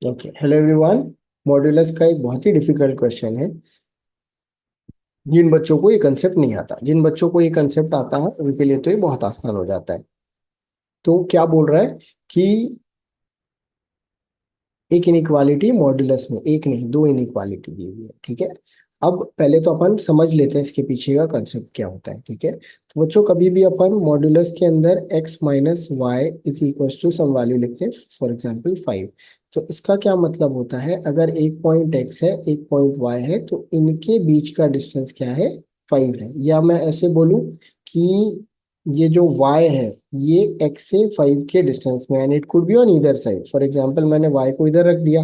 Okay, hello everyone. Modulus का एक बहुत ही डिफिकल्ट क्वेश्चन है। जिन बच्चों को ये कंसेप्ट नहीं आता, जिन बच्चों को ये कंसेप्ट आता है उनके लिए तो ये बहुत आसान हो जाता है। तो क्या बोल रहा है कि एक इनइक्वालिटी मॉड्यूलस में, एक नहीं दो इनइक्वालिटी दी हुई है। ठीक है, अब पहले तो अपन समझ लेते हैं इसके पीछे का कंसेप्ट क्या होता है। ठीक है, तो बच्चों कभी भी अपन मॉड्यूलस के अंदर x minus Y is equal to some value लिखते हैं, फॉर एग्जाम्पल 5। तो इसका क्या मतलब होता है, अगर एक पॉइंट x है एक पॉइंट y है तो इनके बीच का डिस्टेंस क्या है, 5 है। या मैं ऐसे बोलूं कि ये जो y है ये x से 5 के डिस्टेंस में, and it could be on either side. For example मैंने y को इधर रख दिया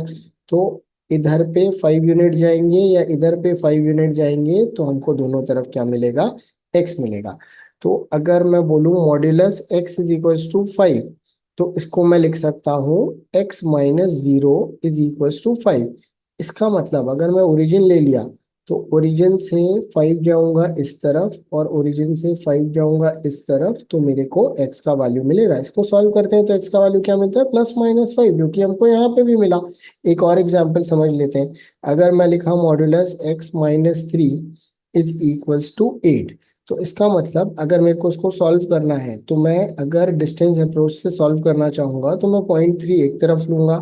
तो इधर पे 5 यूनिट जाएंगे या इधर पे 5 यूनिट जाएंगे, तो हमको दोनों तरफ क्या मिलेगा, x मिलेगा। तो अगर मैं बोलूं modulus x is equal to 5, तो इसको मैं लिख सकता हूँ x minus 0 is equal to 5। इसका मतलब अगर मैं ओरिजिन ले लिया तो ओरिजिन से 5 जाऊंगा इस तरफ और ओरिजिन से 5 जाऊंगा इस तरफ, तो मेरे को x का वैल्यू मिलेगा। इसको सॉल्व करते हैं तो x का वैल्यू क्या मिलता है, +-5, जो कि हमको यहाँ पे भी मिला। एक और एग्जांपल समझ लेते हैं। अगर मैं लिखा modulus x-3 is equals to 8, तो इसका मतलब अगर मेरे को उसको सॉल्व करना है तो मैं अगर डिस्टेंस अप्रोच से सॉल्व करना चाहूंगा तो मैं 0.3 एक तरफ लूंगा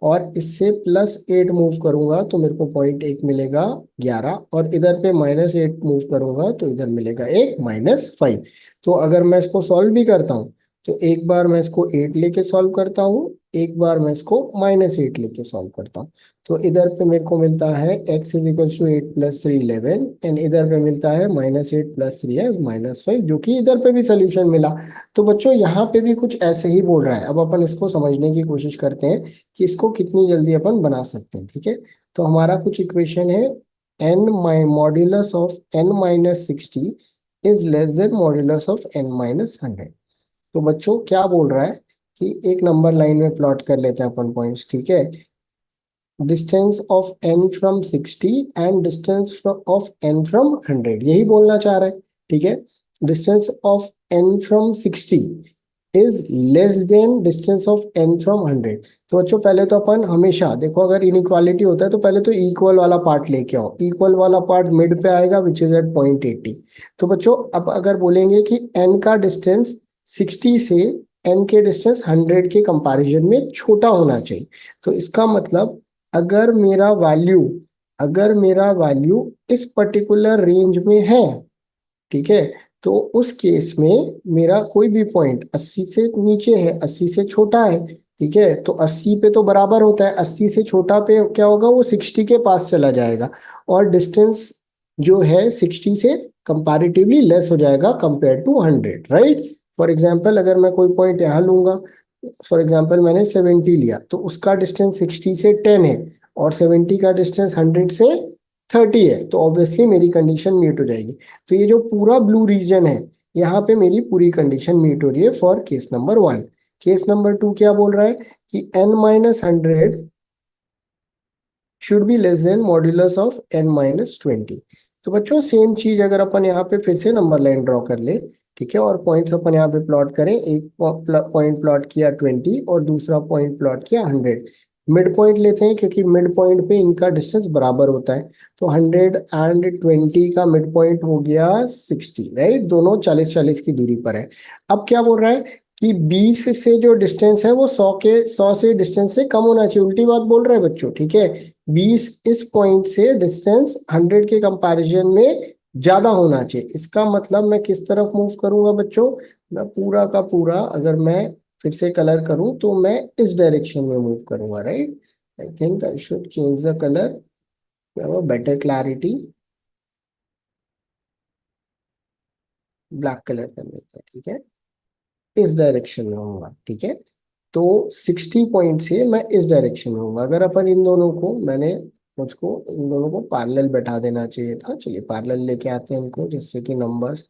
और इससे +8 मूव करूंगा तो मेरे को 0.1 मिलेगा 11, और इधर पे -8 मूव करूंगा तो इधर मिलेगा एक -5। तो अगर मैं इसको सॉल्व भी करता हूँ तो एक बार मैं इसको 8 लेके सॉल्व करता हूँ, एक बार मैं इसको -8 लेके सॉल्व करता हूँ। तो इधर पे मेरे को मिलता है x is equal to 8 + 3 11, and इधर पे मिलता है -8 + 3 है -5, जो कि इधर पे भी सोल्यूशन मिला। तो बच्चों यहाँ पे भी कुछ ऐसे ही बोल रहा है। अब अपन इसको समझने की कोशिश करते हैं कि इसको कितनी जल्दी अपन बना सकते हैं। ठीक है, तो हमारा कुछ इक्वेशन है, n modulus of n-60 is less than modulus of n-100। तो बच्चों क्या बोल रहा है कि एक नंबर लाइन में प्लॉट कर लेते हैं अपन पॉइंट्स। ठीक है, distance of n from 60 and distance of n from 100, यही बोलना चाह रहा है। ठीक है, distance of n from 60 is less than distance of n from 100। तो बच्चों पहले तो अपन हमेशा देखो, अगर इनइक्वालिटी होता है तो पहले तो इक्वल वाला पार्ट लेके आओ। इक्वल वाला पार्ट मिड पे आएगा विच इज एट 0.80। तो बच्चों अब अगर बोलेंगे कि n का डिस्टेंस 60 से n के डिस्टेंस 100 के कंपैरिजन में छोटा होना चाहिए, तो इसका मतलब अगर मेरा वैल्यू अगर मेरा वैल्यू इस पर्टिकुलर रेंज में है, ठीक है, तो उस केस में मेरा कोई भी पॉइंट 80 से नीचे है, 80 से छोटा है। ठीक है, तो 80 पे तो बराबर होता है, 80 से छोटा पे क्या होगा, वो 60 के पास चला जाएगा और डिस्टेंस जो है 60 से कंपैरेटिवली लेस हो जाएगा compare to 100, right. For example अगर मैं कोई पॉइंट यहाँ लूंगा, फॉर एग्जांपल मैंने 70 लिया तो उसका डिस्टेंस 60 से 10 है और 70 का डिस्टेंस 100 से 30 है, तो ऑब्वियसली मेरी कंडीशन मीट हो जाएगी। तो ये जो पूरा ब्लू रीजन है, यहाँ पे मेरी पूरी कंडीशन मीट हो रही है for case number 1। Case number 2 क्या बोल रहा है कि n-100 should be less than modulus of n-20। तो बच्चों सेम चीज अगर अपन यहाँ पे फिर से नंबर लाइन ड्रॉ कर ले, ठीक है, और पॉइंट्स अपन यहाँ पे प्लॉट करें, एक पॉइंट प्लॉट किया 20 और दूसरा पॉइंट प्लॉट किया 100। मिड पॉइंट लेते हैं क्योंकि मिड पॉइंट पे इनका डिस्टेंस बराबर होता है, तो 100 एंड 20 का मिड पॉइंट हो गया 60, राइट। दोनों 40-40 की दूरी पर है। अब क्या बोल रहा है कि 20 से जो डिस्टेंस है वो 100 से डिस्टेंस से कम होना चाहिए। उल्टी बात बोल रहा है बच्चों। ठीक है, 20 इस पॉइंट से डिस्टेंस 100 के कंपैरिजन में ज्यादा होना चाहिए। इसका मतलब मैं किस तरफ मूव करूंगा बच्चों, मैं पूरा का पूरा अगर मैं फिर से कलर करूं तो मैं इस डायरेक्शन में मूव करूंगा, right. I think I should change the colour, better clarity, black colour कर लेते हैं। ठीक है, इस डायरेक्शन में होगा। ठीक है, तो 60 पॉइंट से मैं इस डायरेक्शन में हूँ। अगर अपन इन दोनों को मुझको इन दोनों को पैरेलल बैठा देना चाहिए था। चलिए पैरेलल लेके आते हैं इनको, जिससे कि नंबर्स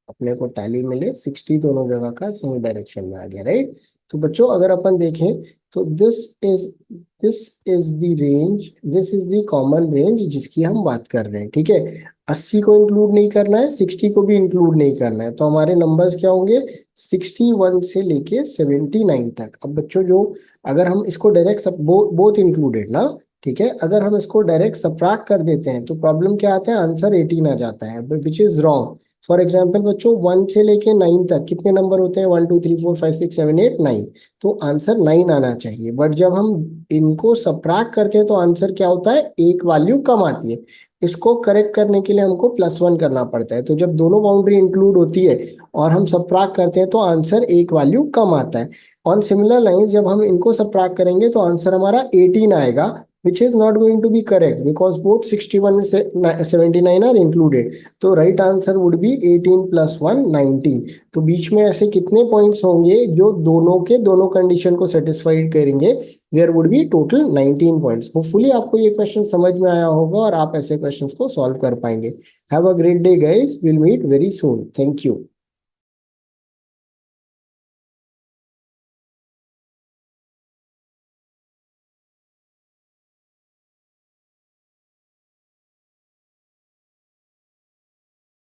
अपने को टैली मिले। 60 दोनों जगह का सही डायरेक्शन में आ गया, राइट। तो बच्चों अगर अपन देखें तो this is the range, this is the common range जिसकी हम बात कर रहे हैं। ठीक है, 80 को इंक्लूड नहीं करना है, 60 को भी इंक्लूड नहीं करना है, तो हमारे नंबर्स क्या होंगे, 61 से लेके 79 तक। अब बच्चों जो अगर हम इसको डायरेक्ट सब बोथ इंक्लूडेड ना, ठीक है, अगर हम इसको डायरेक्ट सबट्रैक्ट कर देते हैं तो प्रॉब्लम क्या आता है, आंसर 18 आ जाता है, which is wrong. For example बच्चों 1 से लेके 9 तक कितने नंबर होते हैं, 1 2 3 4 5 6 7 8 9, तो आंसर 9 आना चाहिए। बट जब हम इनको सबट्रैक्ट करते हैं तो आंसर क्या होता है, एक वैल्यू कम आती है। इसको करेक्ट करने के लिए हमको +1 करना पड़ता है। तो जब दोनों बाउंड्री इंक्लूड होती है और हम सबट्रैक्ट करते हैं तो आंसर एक वैल्यू कम आता है। ऑन सिमिलर लाइंस जब हम इनको सबट्रैक्ट करेंगे तो आंसर हमारा 18 आएगा, which is not going to be correct because both 61 and 79 are included. तो राइट आंसर वुड बी 18 + 1 19। तो बीच में ऐसे कितने पॉइंट्स होंगे जो दोनों के दोनों कंडीशन को सेटिस्फाइड करेंगे, there would be total 19 points. Hopefully आपको ये क्वेश्चन समझ में आया होगा और आप ऐसे क्वेश्चंस को सॉल्व कर पाएंगे। Have a great day guys, will meet very soon, thank you.